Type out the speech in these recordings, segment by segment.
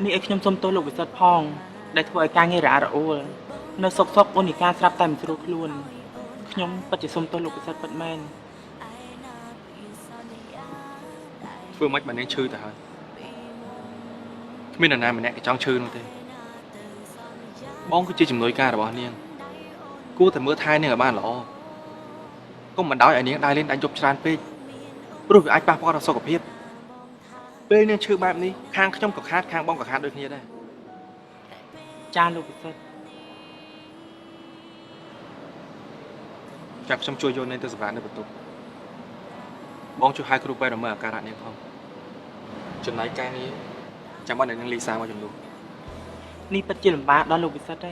នេះឲ្យខ្ញុំសុំទោសលោកវិសុទ្ធផងដែលធ្វើឲ្យការងាររអាក់រអួលនៅសុកអូននីការស្រាប់តែមិនស្រួលខ្លួនខ្ញុំពិតជាសុំទោសលោកវិសុទ្ធពិតមែនធ្វើមិនបាននាងឈឺទៅហើយគ្មាននរណាម្នាក់ចង់ឈឺនោះទេបងគឺជាជំនួយការរបស់នាងគួរតែមើលថែនាងឲ្យបានល្អកុំបណ្ដោយឲ្យនាងដើរលេងដាច់យប់ច្រើនពេកព្រោះវាអាចប៉ះពាល់ដល់សុខភាពពេលនាងឈឺបែបនេះខាងខ្ញុំក៏ខាតខាងបងក៏ខាតដូចគ្នាដែរចាលោកវិសុទ្ធចាំខ្ញុំជួយយកនាងទៅសម្រាប់នៅបន្ទប់បងជួយហៅគ្រូពេទ្យមកមើលអាការៈនាងផងចំណែកការងារចាំបាច់នាងលីសាមកជំនួសនេះពិតជាលំបាកដល់លោកវិសុទ្ធទេ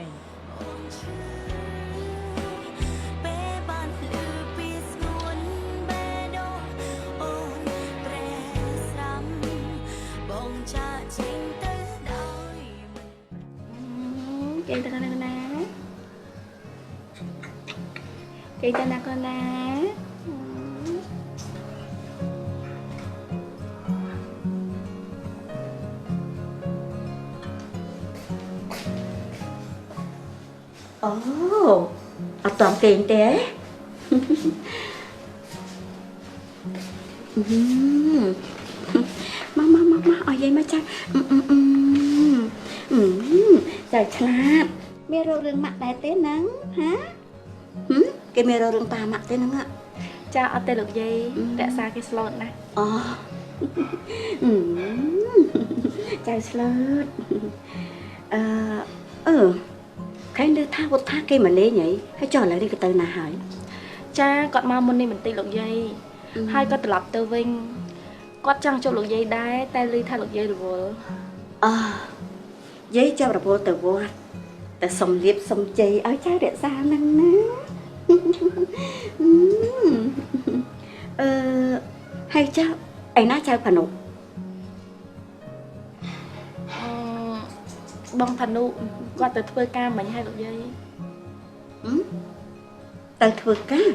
ចេញទៅណាចេញទៅណាកូនណាអូអត់តំគេងទេមកឲ្យយាយមកចាចៅឆ្លាតមានរោគរឿងម៉ាក់ដែរទេហ្នឹងហាគេមានរោគរឿងប៉ាម៉ាក់ទេហ្នឹងចាអត់ទេលោកយាយរក្សាគេស្លូតណាស់អូចៅស្លូតខែលើថាវត្តថាគេមកលេងហីហើយចុះឥឡូវនេះក៏ទៅណាហើយចាគាត់មកមុននេះបន្តិចលោកយាយហើយគាត់ត្រឡប់ទៅវិញគាត់ចង់ជួបលោកយាយដែរតែឮថាលោកយាយរវល់យាយចាប់រវល់ទៅវត្តតែសុំលៀបសុំជ័យឲ្យចៅរក្សាហ្នឹងណាហើយចៅឯណាចៅផានុបងផានុគាត់ទៅធ្វើការមិញហើយលោកយាយទៅធ្វើការ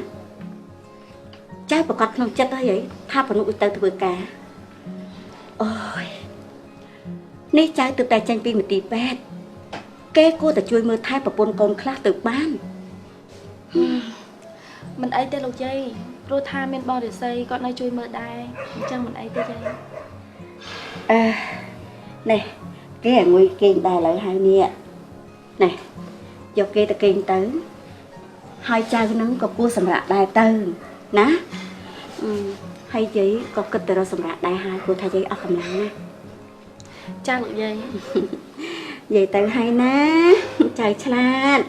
ចៅប្រកាសក្នុងចិត្តហើយថាផានុទៅធ្វើការអូយនេះចៅទើបតែចេញពីមន្ទីរពេទ្យគេគួរតែជួយមើលថែប្រពន្ធកូនខ្លះទៅបានមិនអីទេលោកយាយព្រោះថាមានបងរិស័យគាត់នៅជួយមើលដែរអញ្ចឹងមិនអីទេយាយនេះគេឲ្យងុយគេងដែរឡើយហើយនេះនេះយកគេទៅគេងទៅហើយចៅនឹងក៏គួរសម្រាប់ដែរទៅណាហើយយាយក៏គិតទៅរកសម្រាប់ដែរហើយព្រោះថាយាយអស់កម្លាំងណាចាលោកយាយយាយទៅហើយណាចៅឆ្លាត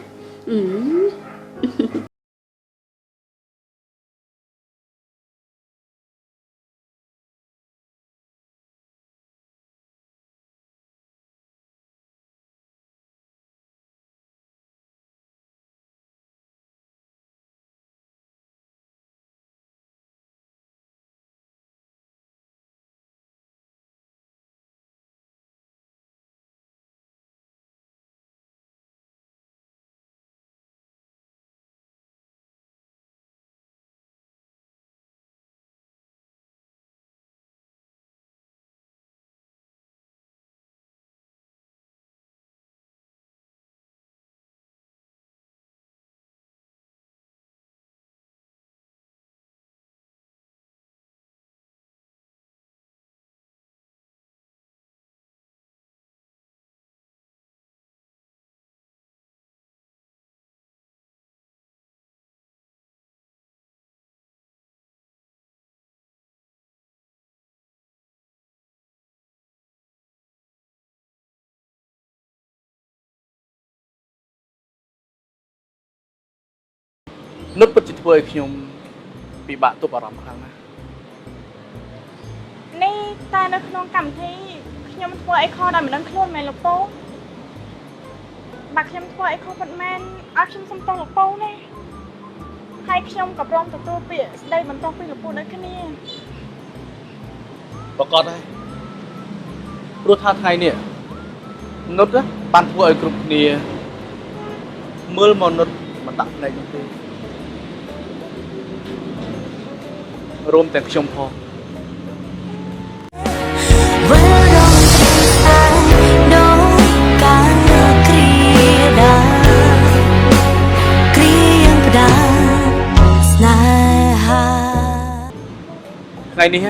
នុតពិតជាធ្វើឲ្យខ្ញុំពិបាកទប់អារម្មណ៍ខ្លាំងណាស់នេះតែនៅក្នុងកម្មវិធីខ្ញុំធ្វើអីខុសដោយមិនដឹងខ្លួនមែនលោកពូបើខ្ញុំធ្វើអីខុសពិតមែនអត់ខ្ញុំសុំទោសលោកពូណាហើយខ្ញុំក៏ព្រមទទួលពាក្យស្ដីបន្ទោសពីលោកពូដូចគ្នាប្រកាសហើយព្រោះថាថ្ងៃនេះនុតបានធ្វើឲ្យគ្រប់គ្នាមើលមកនុតមិនដាក់ភ្នែកនោះទេរួមទាំងខ្ញុំផង ថ្ងៃនេះ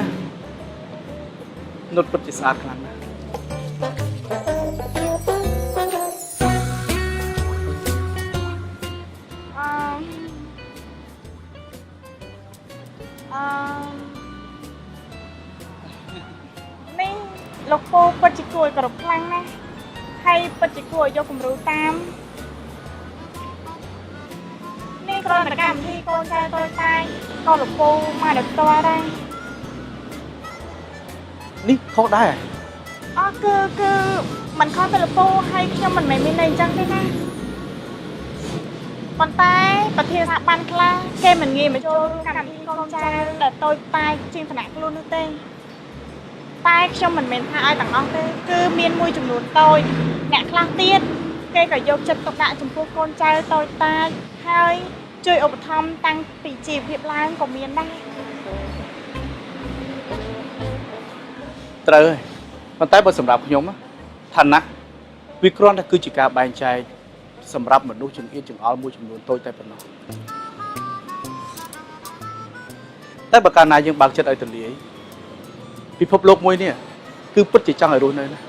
នុតពិតជាស្អាតខ្លាំងណាស់ អឺនេះលោកពូពិតជាគួរឲ្យគោរពខ្លាំងណាស់ហើយពិតជាគួរឲ្យយកគំរូតាមនេះគ្រាន់តែកម្មវិធីកូនចៅតូចតាចក៏លោកពូមកដល់ផ្ទាល់ដែរ នេះខុសដែរ អឺគឺมันខុសទៅលោកពូហើយខ្ញុំមិនមែនមានន័យអញ្ចឹងទេណាប៉ុន្តែប្រធានស្ថាប័នខ្លះគេមិនងាយមកចូលរួមកម្មវិធីកូនចៅដែលតូចតាចជាងឋានៈខ្លួននោះទេតែខ្ញុំមិនមែនថាឲ្យទាំងអស់ទេគឺមានមួយចំនួនតូចអ្នកខ្លះទៀតគេក៏យកចិត្តទុកដាក់ចំពោះកូនចៅតូចតាចហើយជួយឧបត្ថម្ភតាំងពីជីវភាពឡើងក៏មានដែរ ត្រូវហើយប៉ុន្តែបើសម្រាប់ខ្ញុំឋានៈវាគ្រាន់តែគឺជាការបែងចែកសម្រាប់មនុស្សចង្អៀតចង្អល់មួយចំនួនតូចតែប៉ុណ្ណោះតែបើកាលណាយើងបើកចិត្តឲ្យទូលាយពិភពលោកមួយនេះគឺពិតជាចង់ឲ្យរស់នៅណា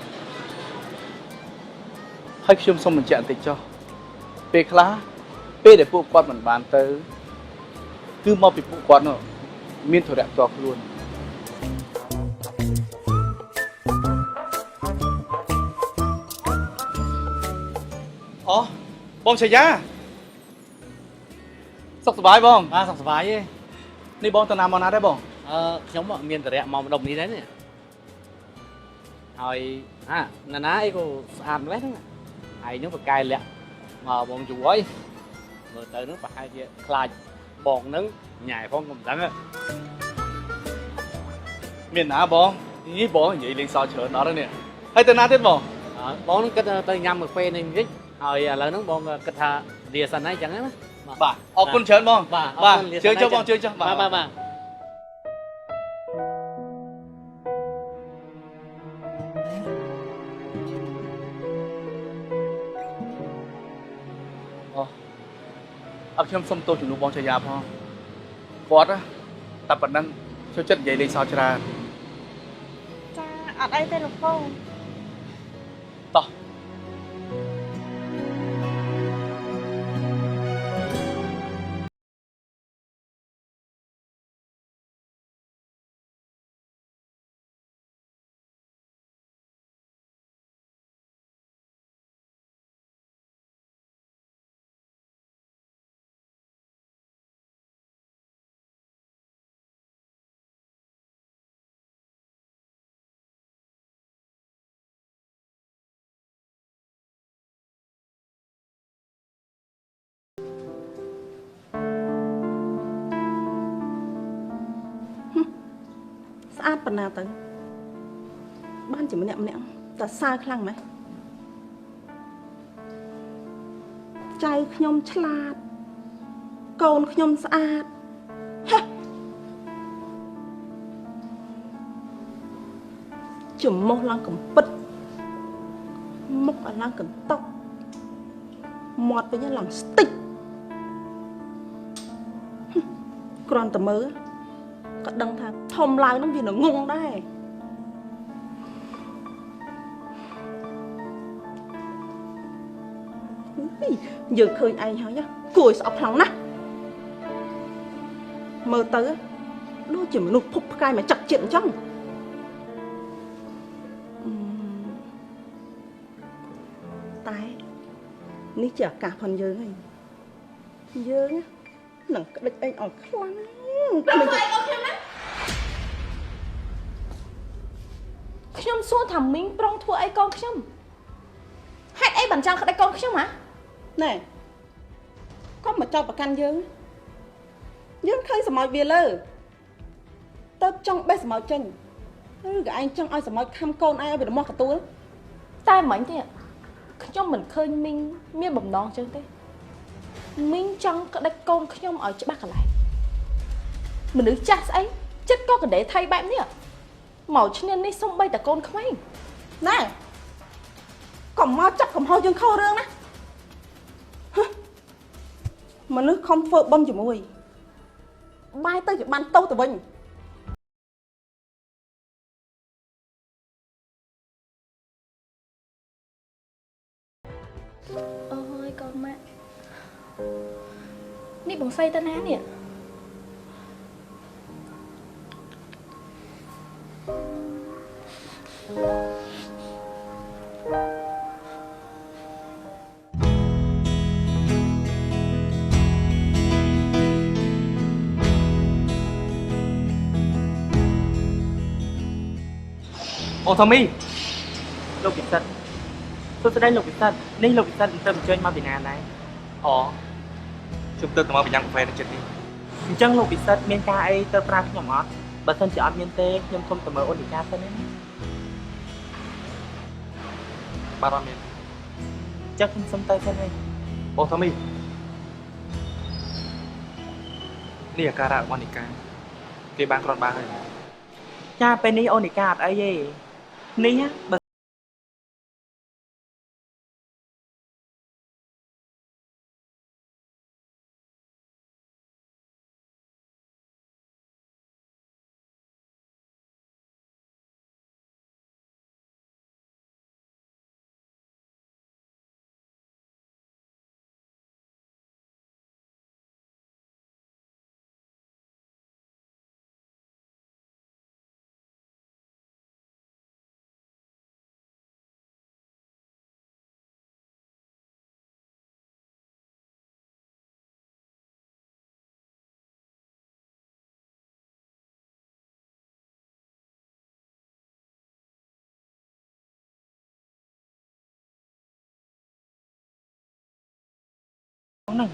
ហើយខ្ញុំសូមបញ្ជាក់បន្តិចចុះពេលខ្លះពេលដែលពួកគាត់មិនបានទៅគឺមកពីពួកគាត់នោះមានធរៈផ្ទាល់ខ្លួន អូបងឆាយាសុខសប្បាយបងបាទសុខសប្បាយទេនេះបងទៅណាមកណាដែរបងខ្ញុំមានតរៈមកម្ដុំនេះដែរនេះហើយណាណាអីក៏ស្អាតម្លេះហ្នឹងហើយនឹងបកកាយលាក់មកបងជួយហើយមើលទៅនឹងប្រហែលជាខ្លាចបងនឹងញ៉ែផងខ្ញុំមិនដឹងមានណាបងនេះបងនិយាយលេងសើចច្រើនដល់នេះហើយទៅណាទៀតបងបងនឹងគិតទៅញ៉ាំកាហ្វេនេះវិញ ហើយឥឡូវហ្នឹងបងគិតថាលាសិនហើយអញ្ចឹងណាបាទអរគុណច្រើនបងបាទជឿចុះបងជឿចុះបាទអរខ្ញុំសូមទោសជំនួសបងឆាយាផងគាត់តែប៉ុណ្ណឹងចូលចិត្តនិយាយលេងសើចច្រើន ចាអត់អីទេលោកពូ តោះ ស្អាតប៉ុណ្ណាទៅបានជាម្នាក់តែសើខ្លាំងម៉េះចៅខ្ញុំឆ្លាតកូនខ្ញុំស្អាតហេចំមុះឡើងកំពិតមុខឲ្យឡើងកន្តុកមាត់វិញឡើងស្ទិចគ្រាន់តែមើល ក៏ដឹងថាធំឡើងនឹងវាងងដែរយើងឃើញឯងហើយគួរឲ្យស្អប់ខ្លាំងណាស់មើលទៅដូចជាមនុស្សភពផ្កាយមកចាក់ចិត្តអញ្ចឹងតែនេះជាឱកាសផងយើងហើយយើងនឹងក្តិចឯងឲ្យខ្លាំង ខ្ញុំសួរថាមីងប្រុងធ្វើអីកូនខ្ញុំហេតុអីបានចង់ក្តិចកូនខ្ញុំហ៎ណែកុំមកចោទប្រកាន់យើងយើងឃើញសម្ោចវាលើទៅចង់បេះសម្ោចចេញឬក៏ឯងចង់ឲ្យសម្ោចខំកូនឯងឲ្យវារមាស់កទួលតែមិញទេខ្ញុំមិនឃើញមីងមានបំណងចឹងទេមីងចង់ក្តិចកូនខ្ញុំឲ្យច្បាស់កន្លែង មនុស្សចាស់ស្អីចិត្តក៏កណ្ដេថៃបែបនេះមកឈ្នាននេះសំបីតែកូនក្មេងណែកុំមកចាប់កំហុសយើងខុសរឿងណាមនុស្សខំធ្វើបន់ជាមួយបាយទៅជាបានទៅវិញ Ôi con má. Ní bằng xây ta ná nè. អូថូមី លោកពិសិដ្ឋសួស្តីលោកពិសិដ្ឋនេះលោកពិសិដ្ឋទៅអញ្ជើញមកពីណាដែរ អូខ្ញុំទៅមកពីញ៉ាំកាហ្វេនៅចិត្តនេះ អញ្ចឹងលោកពិសិដ្ឋមានការអីទៅប្រាប់ខ្ញុំអត់បើសិនជាអត់មានទេខ្ញុំសូមទៅមើលអូននីកាសិនណា បាទអត់មាន អញ្ចឹងខ្ញុំសូមទៅសិនហើយ អូថូមីនេះអាការៈរបស់នីកាគេបានគ្រាន់បានហើយ ចាពេលនេះអូននីកាអត់អីទេនេះណាបើ ហ្នឹង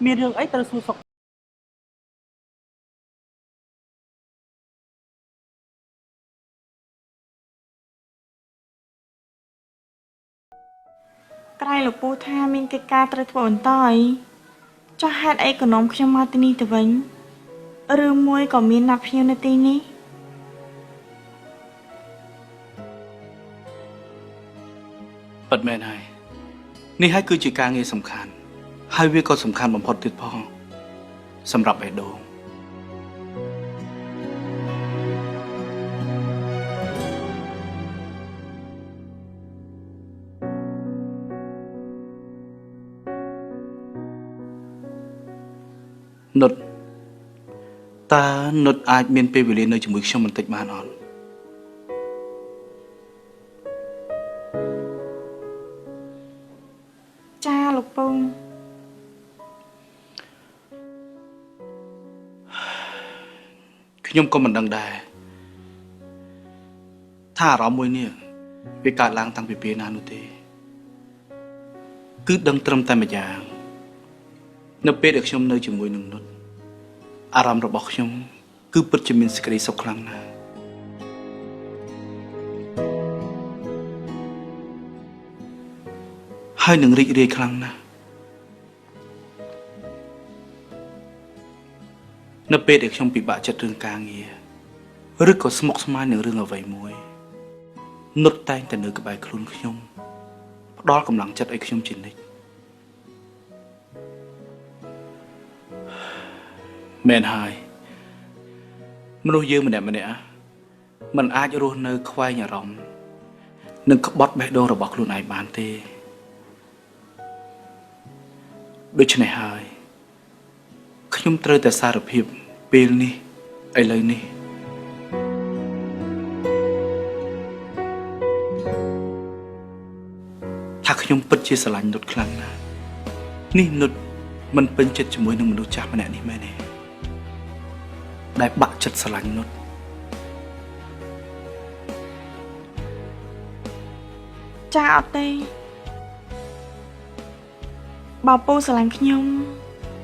មានរឿងអីត្រូវសួរសុខក្រែងលោកពូថាមានកិច្ចការត្រូវធ្វើបន្តអីចុះហេតុអីក៏នាំខ្ញុំមកទីនេះទៅវិញឬមួយក៏មានណាត់ភ្ញៀវនៅទីនេះ ពិតមែនហើយនេះហើយគឺជាការងារសំខាន់ហើយវាក៏សំខាន់បំផុតទៀតផងសម្រាប់បេះដូងនុតតើនុតអាចមានពេលវេលានៅជាមួយខ្ញុំបន្តិចបានអត់ ចាលោកពូ ខ្ញុំក៏មិនដឹងដែរថាអារម្មណ៍មួយនេះវាកើតឡើងតាំងពីពេលណានោះទេគឺដឹងត្រឹមតែម្យ៉ាងនៅពេលដែលខ្ញុំនៅជាមួយនឹងនុតអារម្មណ៍របស់ខ្ញុំគឺពិតជាមានសេចក្តីសុខខ្លាំងណាស់ហើយនឹងរីករាយខ្លាំងណាស់នៅពេលដែលខ្ញុំពិបាកចិត្តរឿងការងារឬក៏ស្មុគស្មាញនឹងរឿងអ្វីមួយនុតតែងតែនៅក្បែរខ្លួនខ្ញុំផ្ដល់កម្លាំងចិត្តឲ្យខ្ញុំជានិច្ចមែនហើយមនុស្សយើងម្នាក់ៗមិនអាចរស់នៅខ្វែងអារម្មណ៍និងក្បត់បេះដូងរបស់ខ្លួនឯងបានទេដូច្នេះហើយខ្ញុំត្រូវតែសារភាពពេលនេះឥឡូវនេះថាខ្ញុំពិតជាស្រឡាញ់នុតខ្លាំងណាស់នេះនុតមិនពេញចិត្តជាមួយនឹងមនុស្សចាស់ម្នាក់នេះមែនទេដែលបាក់ចិត្តស្រឡាញ់នុត ចាអត់ទេបើពូស្រឡាញ់ខ្ញុំ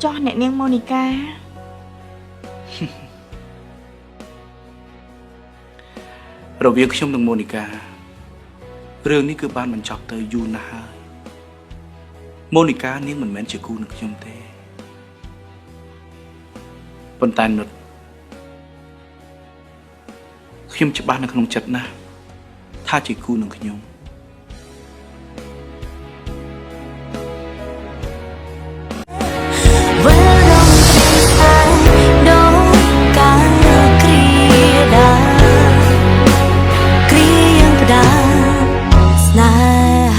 ចុះអ្នកនាងម៉ូនីកា រវាងខ្ញុំនិងម៉ូនីការឿងនេះគឺបានបញ្ចប់ទៅយូរណាស់ហើយម៉ូនីកានាងមិនមែនជាគូនឹងខ្ញុំទេប៉ុន្តែនុតខ្ញុំច្បាស់នៅក្នុងចិត្តណាស់ថាជាគូនឹងខ្ញុំ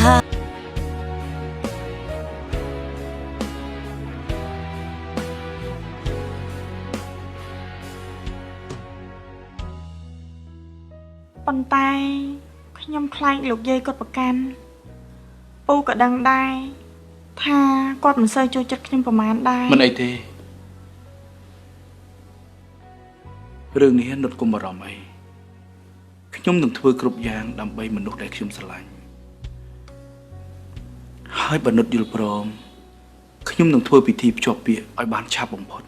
ហ ខ្ញុំខ្លាចលោកយាយគាត់ប្រកាន់ពូក៏ដឹងដែរថាគាត់មិនសូវចូលចិត្តខ្ញុំប្រហែលដែរ មិនអីទេរឿងនេះនុតកុំបារម្ភអីខ្ញុំនឹងធ្វើគ្រប់យ៉ាងដើម្បីមនុស្សដែលខ្ញុំស្រឡាញ់ហើយបើនុតយល់ព្រមខ្ញុំនឹងធ្វើពិធីភ្ជាប់ពាក្យឲ្យបានឆាប់បំផុត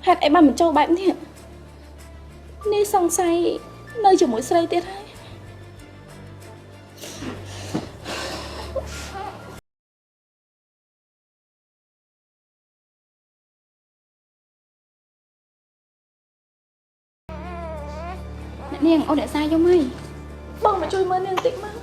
ហេតុអីបានបញ្ចូលបែបនេះនេះសង្ស័យនៅជាមួយស្រីទៀតហើយអ្នកនាងអូនអ្នកសាយយំហើយបងមកជួយមើលនាងតិចមក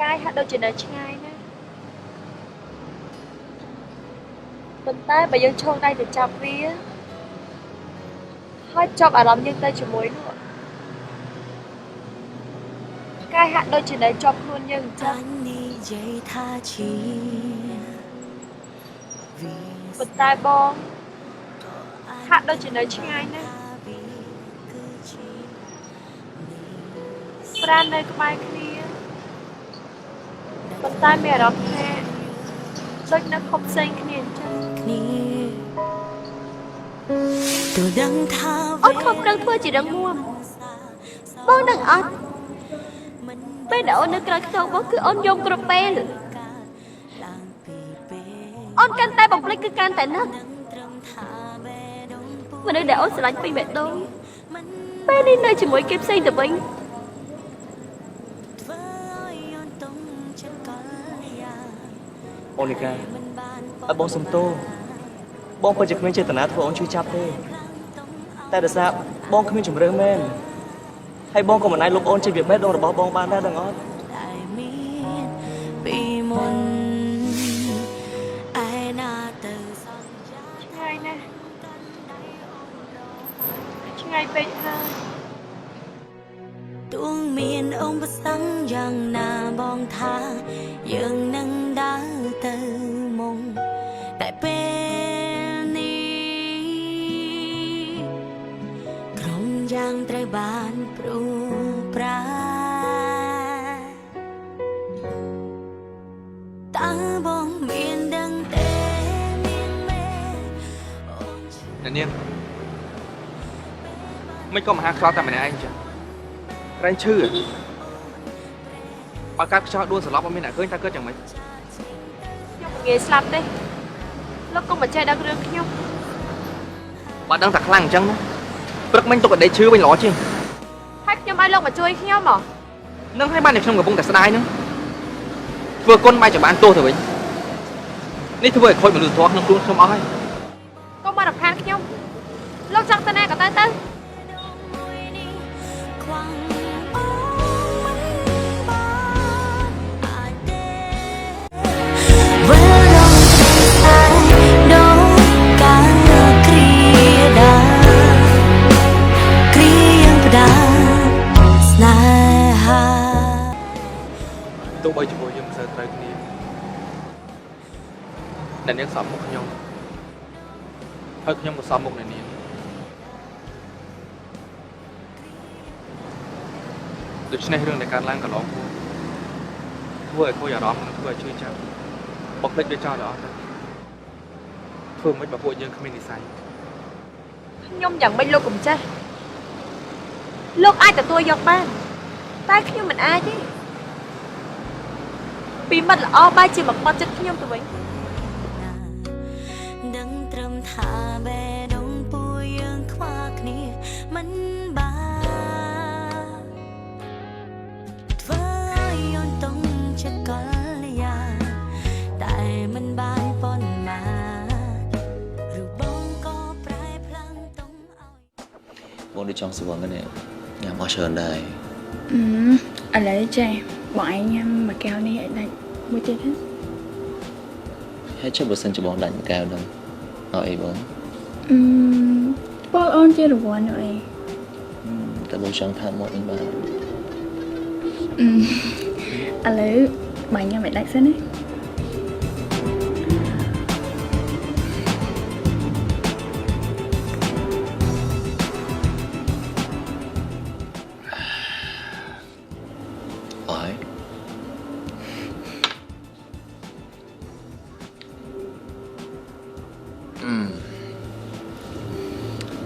កាយហាក់ដូចជានៅឆ្ងាយណាស់ប៉ុន្តែបើយើងឈោងដៃទៅចាប់វាហើយចាប់អារម្មណ៍យើងទៅជាមួយនោះកាយហាក់ដូចជានៅជាប់ខ្លួនយើងអញ្ចឹងប៉ុន្តែបងហាក់ដូចជានៅឆ្ងាយណាស់ប្រាណនៅក្បែរគ្នាប៉ុន្តែមានអារម្មណ៍ថាដូចនៅខុសផ្សេងគ្នាអញ្ចឹងអត់ខំប្រឹងធ្វើជារឹងមាំបងនឹងអត់ពេលដែលអូននៅក្រៅខ្ទងបងគឺអូនយំគ្រប់ពេលអូនកាន់តែបំភ្លេចគឺកាន់តែនឹកមនុស្សដែលអូនស្រឡាញ់ពេញបេះដូងពេលនេះនៅជាមួយគេផ្សេងទៅវិញ អូនីកាអត់បងសុំទោសបងពិតជាគ្មានចេតនាធ្វើអូនឈឺចាប់ទេតែដោយសារបងគ្មានជំរឿនមែនហើយបងក៏មិនអាចលុបអូនចេញពីបេះដូងរបស់បងបានដែរដឹងអត់ ឆ្ងាយណាស់ឆ្ងាយពេកហើយ ទួងមានអង្គប្រសង់យ៉ាងណាបងថាយើងនឹងដើរទៅមុំតែពេលនេះក្រុមយ៉ាងត្រូវបានព្រួប្រាតើបងមានដឹងទេមានមែន អ្នកនាងមិនក៏មហាខ្លោចតែម្នាក់ឯងចឹងក្រែងឈឺបើកាត់ខ្យល់ដួលសន្លប់អត់មានអ្នកឃើញតើកើតយ៉ាងម៉េច ខ្ញុំមិនងាយស្លាប់ទេលោកកុំមកចេះដឹងរឿងខ្ញុំ បើដឹងតែខ្លាំងអញ្ចឹងណាព្រឹកមិញទុកឲ្យដេកឈឺវិញល្អជាង ហើយខ្ញុំឲ្យលោកមកជួយខ្ញុំហ៎ នឹងឲ្យបានតែខ្ញុំកំពុងតែស្ដាយហ្នឹងធ្វើគុណបែរចំបានទោសទៅវិញនេះធ្វើឲ្យខូចមនុស្សធម៌ក្នុងខ្លួនខ្ញុំអស់ហើយក ុំមករំខានខ្ញុំលោកចង់ទៅណាក៏ទៅ ទោះបីជាមួយយើងមិនសូវត្រូវគ្នាអ្នកនាងសមមុខខ្ញុំហើយខ្ញុំក៏សមមុខអ្នកនាងដូច្នេះរឿងដែលកើតឡើងកន្លងមកធ្វើឲ្យខូចអារម្មណ៍និងធ្វើឲ្យឈឺចាប់បុកភ្លេចដូចចោលទៅអស់ទៅធ្វើមិនបើពួកយើងគ្មាននិស្ស័យ ខ្ញុំយ៉ាងម៉េចលោកកុំចេះលោកអាចទទួលយកបានតែខ្ញុំមិនអាចទេពីមិត្តល្អបែរជាមកបាត់ចិត្តខ្ញុំទៅវិញ ដឹងត្រឹមថាបេះដូងពួកយើងខ្វះគ្នាមិនបានធ្វើឲ្យអូនតង់ចិត្តកលយាតែមិនបានប៉ុន្មានឬបងក៏ប្រែផ្លាំងតង់ឲ្យបងដូចចង់ស្វឹងហ្នឹងញ៉ាំអស់ច្រើនដែរ ឥឡូវចេះបងឯងញ៉ាំមួយកែវនេះឲ្យដាច់មួយទៀតណា ហើយចុះបើសិនជាបងដាច់មួយកែវហ្នឹងឲ្យអីបង បងអូនជារង្វាន់នោះអី តែបងចង់ថាមកវិញបាន ឥឡូវបងញ៉ាំឲ្យដាច់សិនណា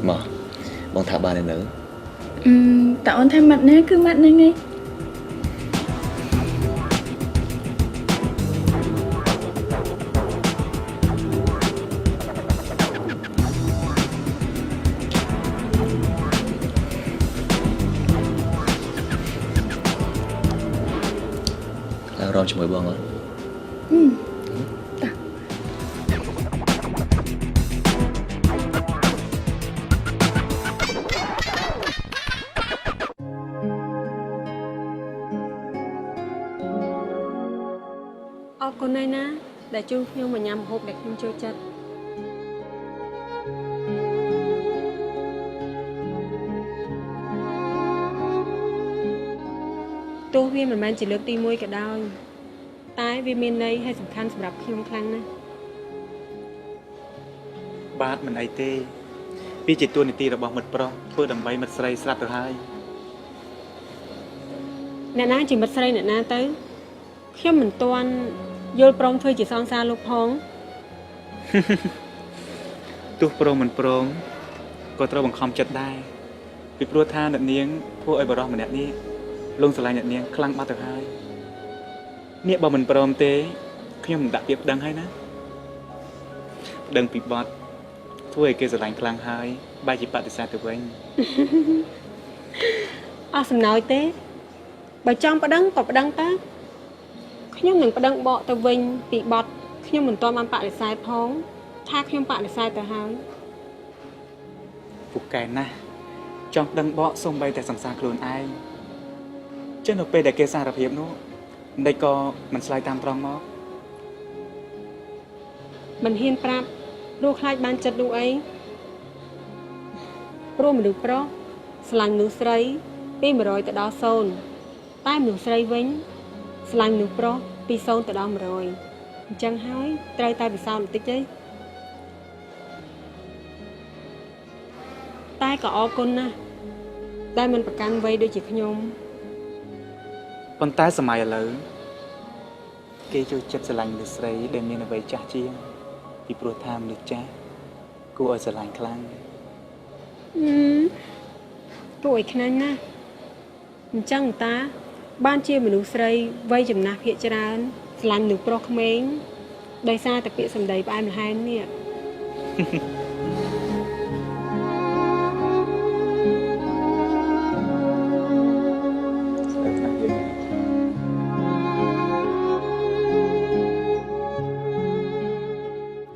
មកបងថាបាននៅ តើអូនថាម៉ាត់ណាគឺម៉ាត់ហ្នឹងឯង ឡើងរំជាមួយបងអត់ អ អរគុណហើយណាដែលជួយខ្ញុំមកញ៉ាំម្ហូបដែលខ្ញុំចូលចិត្តទោះវាមិនមែនជាលើកទី1ក៏ដោយតែវាមានន័យហើយសំខាន់សម្រាប់ខ្ញុំខ្លាំងណាស់ បាទមិនអីទេវាជាតួនាទីរបស់មិត្តប្រុសធ្វើដើម្បីមិត្តស្រីស្រាប់ទៅហើយ អ្នកណាជាមិត្តស្រីអ្នកណាទៅខ្ញុំមិនទាន់យល់ព្រមធ្វើជាសង្សារលោកផង ទោះព្រមមិនព្រមក៏ត្រូវបង្ខំចិត្តដែរពីព្រោះថាអ្នកនាងធ្វើឲ្យបរិះម្នាក់នេះលងស្រឡាញ់អ្នកនាងខ្លាំងបាត់ទៅហើយនេះបើមិនព្រមទេខ្ញុំមិនដាក់ពាក្យប្តឹងហើយណាប្តឹងពីបត់ធ្វើឲ្យគេស្រឡាញ់ខ្លាំងហើយបែរជាបដិសេធទៅវិញ អស់សំណោចទេបើចង់ប្តឹងក៏ប្តឹងទៅខ្ញុំនឹងប្តឹងបកទៅវិញពីបត់ខ្ញុំមិនទាន់បានបដិសេធផងថាខ្ញុំបដិសេធទៅហើយ ពូកែណាស់ចង់ប្តឹងបកសូម្បីតែសង្សារខ្លួនឯងចឹងនៅពេលដែលគេសារភាពនោះមិនដេចក៏មិនឆ្លើយតាមត្រង់មក មិនហ៊ានប្រាប់ព្រោះខ្លាចបានចិត្តនោះអីព្រោះមនុស្សប្រុសស្រឡាញ់មនុស្សស្រីពី100ទៅដល់0តែមនុស្សស្រីវិញស្រឡាញ់មនុស្សប្រុសពី0ទៅដល់100អញ្ចឹងហើយត្រូវតែពិសោធន៍បន្តិចទេតែក៏អរគុណណាស់ដែលមិនប្រកាន់វ័យដូចជាខ្ញុំ ប៉ុន្តែសម័យឥឡូវគេចូលចិត្តស្រឡាញ់មនុស្សស្រីដែលមានអ្វីចាស់ជាងពីព្រោះថាមនុស្សចាស់គួរឲ្យស្រឡាញ់ខ្លាំង គួរឲ្យខ្នាញ់ណាស់អញ្ចឹងតាបានជាមនុស្សស្រីវ័យចំណាស់ភាគច្រើនស្រឡាញ់មនុស្សប្រុសក្មេងដោយសារតែពាក្យសម្ដីផ្អែមល្ហែមនេះ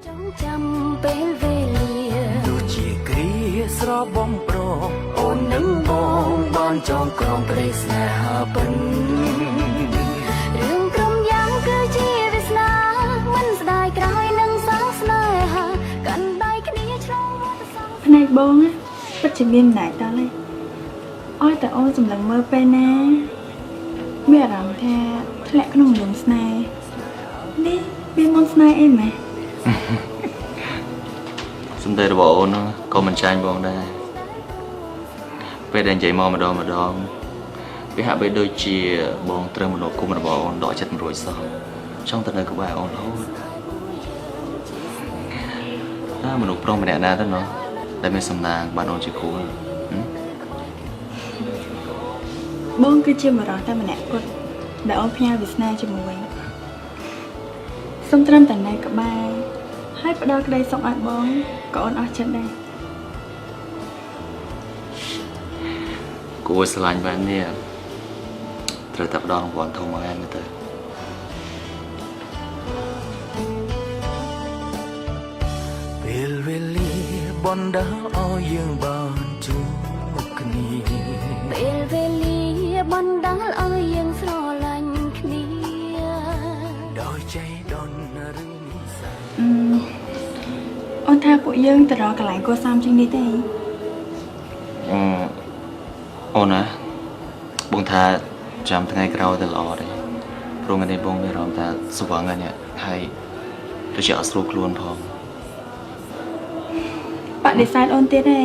ចងចាំពេលវេលាដូចជាគ្រាស្របំប្រងអូននឹងបងបានចងក្រងព្រៃស្នេហាពិនរឿងក្រុមយ៉ាងគឺជាវាសនាមិនស្ដាយក្រោយនឹងសងស្នេហាកាន់ដៃគ្នាឆ្លងវត្តសង្សារ ភ្នែកបងពិតជាមានម្នាក់តើអើយតែអូនសម្លឹងមើលពេលណាមានអារម្មណ៍ថាធ្លាក់ក្នុងលំស្នេហ៍នេះវាមិនស្នេហ៍អីម៉េច សំដីរបស់អូនក៏មិនចាញ់បងដែរពេលដែលនិយាយមកម្ដងវាហាក់បីដូចជាបងត្រូវមនោគមរបស់អូនដកចិត្តមិនរួចសោះចង់ទៅនៅក្បែរអូនរហូតមនុស្សប្រុសម្នាក់ណាទៅណោះដែលមានសំណាងបានអូនជាគូ បងគឺជាបរិះតែម្នាក់គត់ដែលអូនផ្ញើវាសនាជាមួយសូមត្រឹមតែនៅក្បែរហើយផ្ដល់ក្តីសុខឲ្យបងក៏អូនអស់ចិត្តដែរ គួរស្រឡាញ់បែបនេះត្រូវតែផ្ដល់រង្វាន់ធំមកឯងទៅពេលវេលាបណ្ដាលឲ្យយើងបានជួបគ្នាពេលវេលាបណ្ដាលឲ្យយើងស្រឡាញ់គ្នាដោយใจដន់ឬនិស្ស័យ អូនថាពួកយើងទៅរកកន្លែងគួរសមជាងនេះទេ អូនណាបងថាចាំថ្ងៃក្រោយទៅល្អដែរព្រោះថ្ងៃនេះបងមានអារម្មណ៍ថាស្វឹងហ្នឹងហើយដូចជាអត់ស្រួលខ្លួនផង បដិសេធអូនទៀតទេ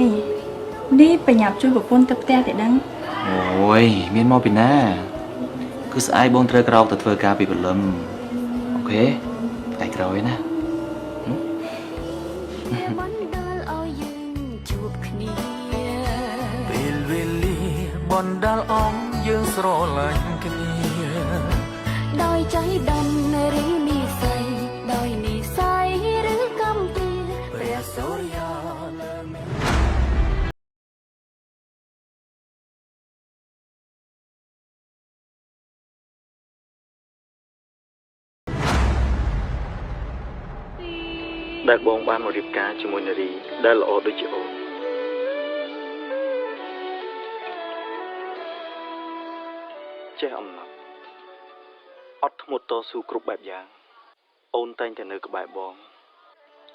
នេះបញ្ញាប់ជួយប្រពន្ធទៅផ្ទះតែដឹង អូយមានមកពីណាគឺស្អែកបងត្រូវក្រោកទៅធ្វើការពីព្រលឹមអូខេថ្ងៃក្រោយណា បណ្ដាលឲ្យយើងជួបគ្នាពេលវេលាបណ្ដាលឲ្យយើងស្រឡាញ់គ្នាដោយใจដន់ឬនិស្ស័យដោយនិស្ស័យឬកម្មពីព្រះសូរិយាលើមេ ដែលបងបានមករៀបការជាមួយនារីដែលល្អដូចជាអូនចេះអំណត់អត់ធ្មត់តស៊ូគ្រប់បែបយ៉ាង អូនតែងតែនៅក្បែរបង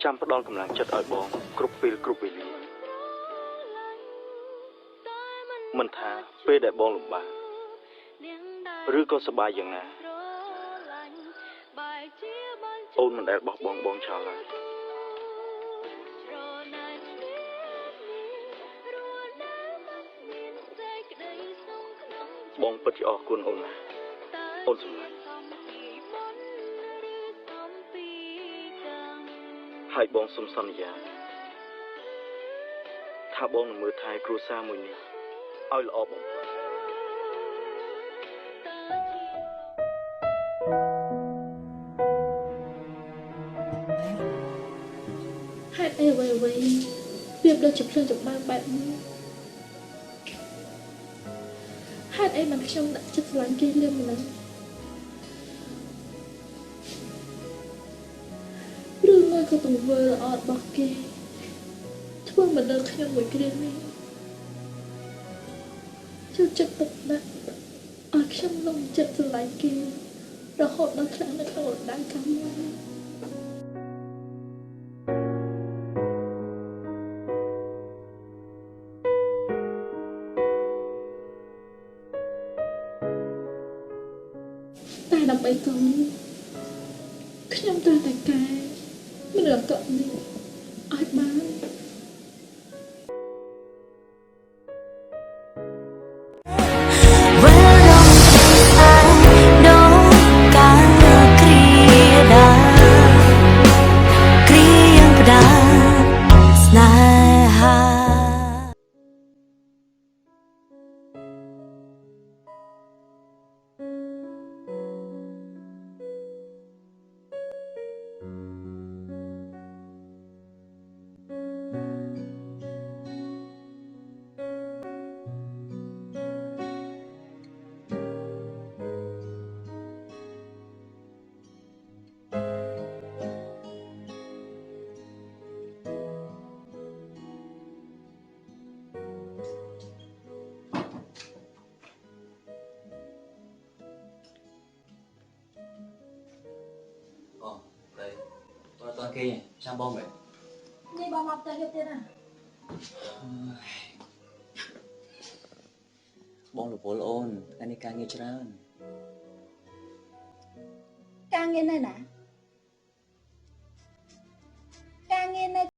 ចាំផ្ដល់កម្លាំងចិត្តឲ្យបងគ្រប់ពេលគ្រប់វេលាមិនថាពេលដែលបងលំបាកឬក៏សប្បាយយ៉ាងណាអូនមិនដែលបោះបង់បងចោលឡើយបងពិតជាអរគុណអូនណាអូនសម្លាញ់ហើយបងសូមសន្យាថាបងនឹងមើលថែគ្រួសារមួយនេះឲ្យល្អបំផុត ហេតុអីអ្វីៗវាដូចជាភ្លើងចម្បាំងបែបនេះហេតុអីមិនខ្ញុំដាក់ចិត្តស្រឡាញ់គេលឿនម្ល៉េះរឿងមួយក៏ទង្វើល្អរបស់គេធ្វើមកដល់ខ្ញុំមួយគ្រានេះចូលចិត្តទុកដាក់ឲ្យខ្ញុំលំចិត្តស្រឡាញ់គេរហូតដល់ខ្លាំងនៅក្នុងរដូវកាលមួយតែដើម្បីកូនខ្ញុំត្រូវតែកែមិនរកនេះឲ្យបាន គេចាំបងមែន នេះបងមកផ្ទះទៀតណា បងរវល់អូនថ្ងៃនេះការងារច្រើន ការងារនៅណាការងារនៅ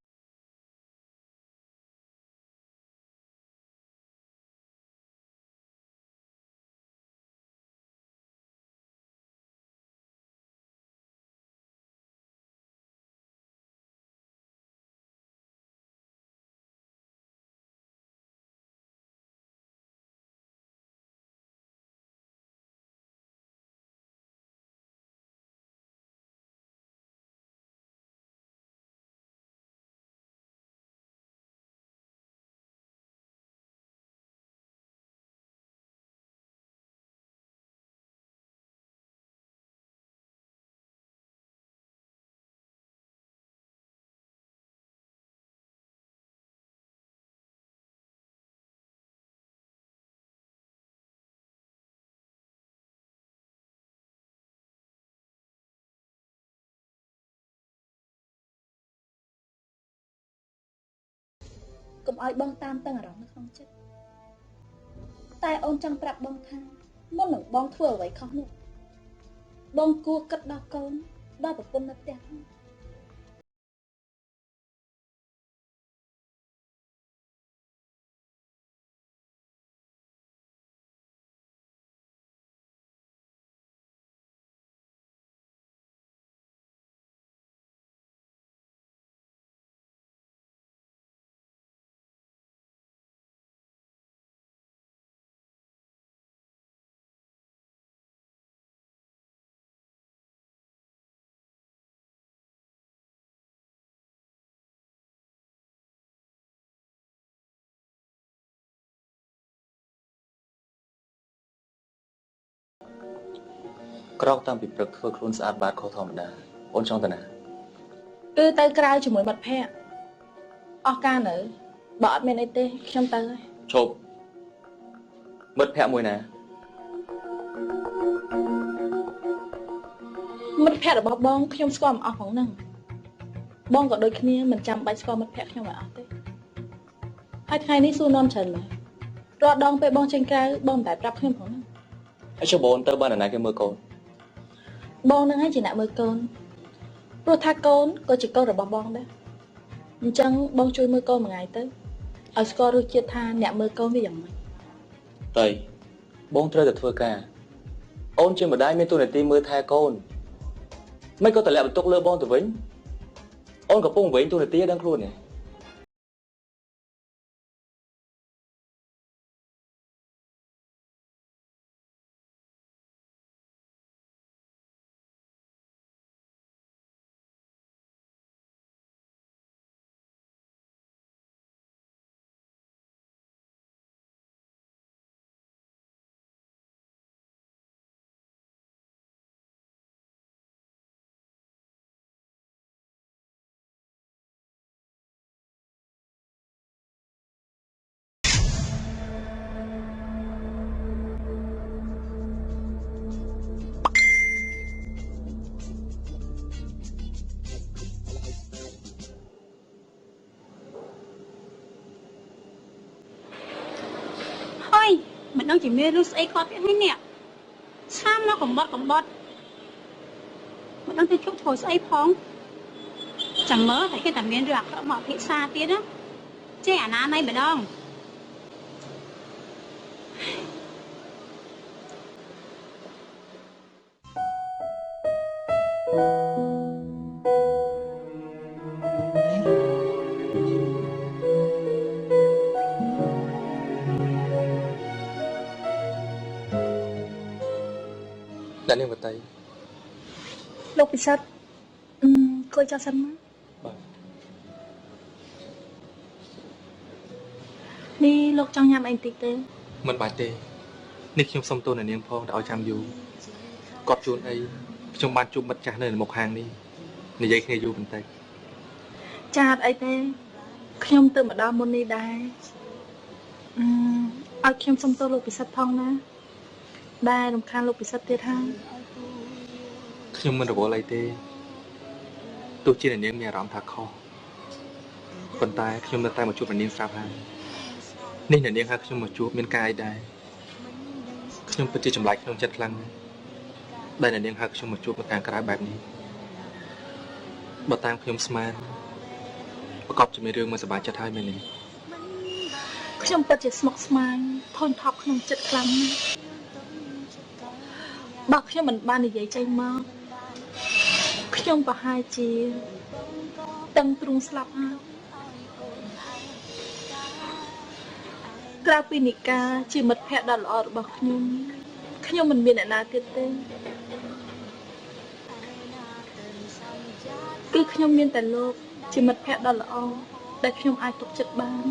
កុំឲ្យបងតាមតឹងអារម្មណ៍នៅក្នុងចិត្តតែអូនចង់ប្រាប់បងថាមុននឹងបងធ្វើអ្វីខុសនោះបងគួរគិតដល់កូនដល់ប្រពន្ធនៅផ្ទះផងក្រោកតាំងពីព្រឹកធ្វើខ្លួនស្អាតបាតខុសធម្មតាអូនចង់ទៅណា គឺទៅក្រៅជាមួយមិត្តភ័ក្តិអស់ការនៅបើអត់មានអីទេខ្ញុំទៅហើយ ឈប់មិត្តភ័ក្តិមួយណា ម មិត្តភក្តិរបស់បងខ្ញុំស្គាល់មិនអស់ផងហ្នឹងបងក៏ដូចគ្នាមិនចាំបាច់ស្គាល់មិត្តភក្តិខ្ញុំឲ្យអស់ទេហើយថ្ងៃនេះសួរនាំច្រើនមែនរាល់ដងពេលបងចេញក្រៅបងមិនដែលប្រាប់ខ្ញុំផងហ្នឹង ហើយចុះបងទៅបានណាគេមើលកូន បងនឹងហើយជាអ្នកមើលកូនព្រោះថាកូនក៏ជាកូនរបស់បងដែរអញ្ចឹងបងជួយមើលកូនមួយថ្ងៃទៅឲ្យស្គាល់រសជាតិថាអ្នកមើលកូនវាយ៉ាងម៉េច តៃបងត្រូវតែធ្វើការអូនជាម្ដាយមានតួនាទីមើលថែកូនមិនក៏តម្លាក់បន្ទុកលើបងទៅវិញអូនកំពុងវិញតួនាទីឲ្យដឹងខ្លួននេះ ហើយមិនដឹងជាមានឬស្អីគាត់ទៀតហើយនេះឆាមនៅកំបត់មិនដឹងទៅជប់ធ្វើស្អីផងចាំមើលតែគេតែមានរឿងអាក្រក់មកពិសាទៀតណាចេះអាណាណៃម្ដង ដាក់នាងបតី លោកពិសិដ្ឋគួយចោលសិនមកនេះលោកចង់ញ៉ាំអីបន្តិចទេ មិនបាច់ទេនេះខ្ញុំសុំទោសនាងផងដែលឲ្យចាំយូរគាត់ជួនអីខ្ញុំបានជួបមិត្តចាស់នៅមុខហាងនេះនិយាយគ្នាយូរបន្តិច ចាអត់អីទេខ្ញុំទៅមកដល់មុននេះដែរឲ្យខ្ញុំសុំទោសលោកពិសិដ្ឋផងណាដែលរំខានលោកពិសិដ្ឋទៀតហើយ ខ្ញុំមិនរវល់អីទេទោះជានាងមានអារម្មណ៍ថាខុសប៉ុន្តែខ្ញុំនៅតែមកជួបនាងស្រាប់ហើយនេះនាងហៅខ្ញុំមកជួបមានការអីដែរខ្ញុំពិតជាចម្លែកក្នុងចិត្តខ្លាំងដែលនាងហៅខ្ញុំមកជួបនៅខាងក្រៅបែបនេះបើតាមខ្ញុំស្មានប្រកបជាមួយរឿងមិនសប្បាយចិត្តហើយមែនទេ ខ្ញុំពិតជាស្មុគស្មាញធន់ថប់ក្នុងចិត្តខ្លាំងណាស់បើខ្ញុំមិនបាននិយាយចេញមកខ្ញុំប្រហែលជាតឹងទ្រូងស្លាប់ហើយក្រៅពីនិកាជាមិត្តភក្តិដ៏ល្អរបស់ខ្ញុំមិនមានអ្នកណាទៀតទេគឺខ្ញុំមានតែលោកជាមិត្តភក្តិដ៏ល្អដែលខ្ញុំអាចទុកចិត្តបាន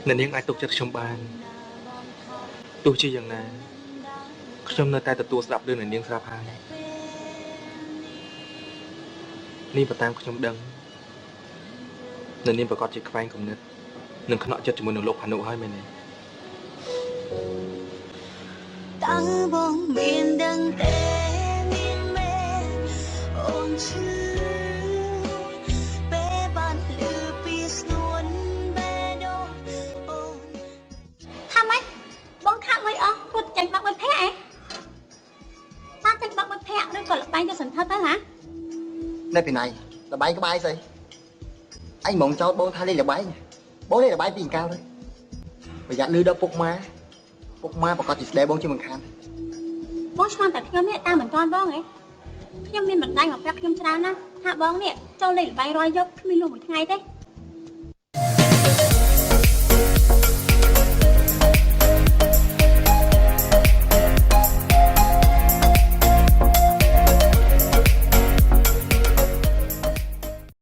នាងអាចទុកចិត្តខ្ញុំបានទោះជាយ៉ាងណាខ្ញុំនៅតែទទួលស្ដាប់រឿងនាងស្រាប់ហើយនេះបើតាមខ្ញុំដឹងនាងប្រកាសជាខ្វែងគំនិតនឹងខ្នក់ចិត្តជាមួយនឹងលោកផានុហើយមែនទេ តើបងមានដឹងទេមានមែនអូនឈឺពេលបានលឺពីស្នួនបេះដូងអូន ថាម៉េចបងខាត់លុយអស់គួតចាញ់បាក់មិត្តភក្តិអេតាចាញ់បាក់មិត្តភក្តិឬក៏លបែងទៅសន្ធឹកទៅណា នៅពីណៃលបែងក្បាយស្អីអញហ្មងចោតបងថាលេងលបែងបងលេងលបែងពីអង្កលទៅប្រយ័ត្នលឺដល់ពុកម៉ាប្រកាសជាស្ដីបងជាមិនខាន បងឆ្លងតែខ្ញុំនេះតាមមិនទាន់បងហ៎ខ្ញុំមានបណ្ដាញមកប្រាប់ខ្ញុំច្រើនណាស់ថាបងនេះចូលលេងលបែងរាល់យប់គ្មានលុយមួយថ្ងៃទេ